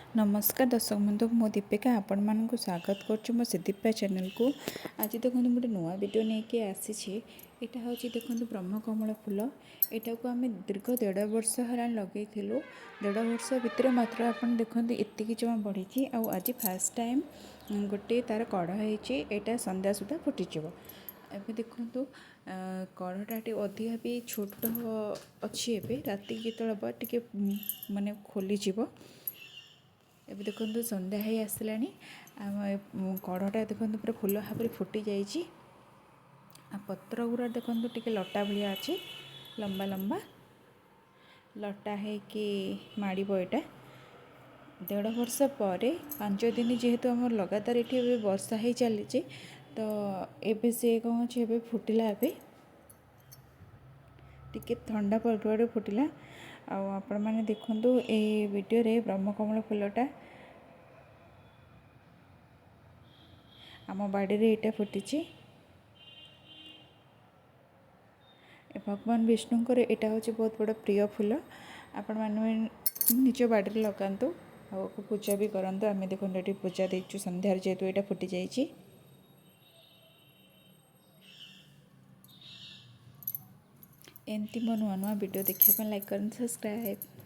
नमस्कार दर्शक बंधु मो दीपिका आपण मानक स्वागत कर मो दीपा चैनल को। आज देखो गोटे नुआ वीडियो नहीं आसी। यहाँ हूँ देखो ब्रह्मकमल फूल। यहाँ को आम दीर्घ 1.5 वर्ष है लगे 1.5 वर्ष भितर मात्र आप देखते एति जमा बढ़ी। आज फास्ट टाइम गोटे तार कढ़ होटा संध्या सुधा फुटीज। एबे देखो कढ़टा अधिका भी छोट अच्छी एबे राति जो टे माने खोलीज। ଏବେ ଦେଖନ୍ତୁ ସନ୍ଧ୍ୟା ହେଇ ଆସିଲାଣି। କଢ଼ଟା ଦେଖନ୍ତୁ ପୁରା ଫୁଲ ଭାବରେ ଫୁଟି ଯାଇଛି। ଆଉ ପତ୍ର ଗୁଡ଼ା ଦେଖନ୍ତୁ ଟିକେ ଲଟା ଭଳିଆ ଅଛି, ଲମ୍ବା ଲମ୍ବା ଲଟା ହେଇକି ମାଡ଼ିବ। ଏଇଟା 1.5 ବର୍ଷ ପରେ 5 ଦିନ ଯେହେତୁ ଆମର ଲଗାତାର ଏଠି ଏବେ ବର୍ଷା ହେଇ ଚାଲିଛି, ତ ଏବେ ସେ କ'ଣ ଅଛି ଏବେ ଫୁଟିଲା। ଏବେ ଟିକେ ଥଣ୍ଡା ପଡ଼ିବାରେ ଫୁଟିଲା। ଆଉ ଆପଣମାନେ ଦେଖନ୍ତୁ ଏଇ ଭିଡ଼ିଓରେ ବ୍ରହ୍ମକମଳ ଫୁଲଟା ଆମ ବାଡ଼ିରେ ଏଇଟା ଫୁଟିଛି। भगवान विष्णुंकर एटा हूँ बहुत बड़ा प्रिय फूल। आपण मैंने निज बाड़ी लगातु आ पूजा भी करूँ। आम देखो ये पूजा देचु संध्यार जेहेतु यहाँ फुटी जाइए। एमती मो नुआ नुआ वीडियो देखने लाइक करें, सब्सक्राइब।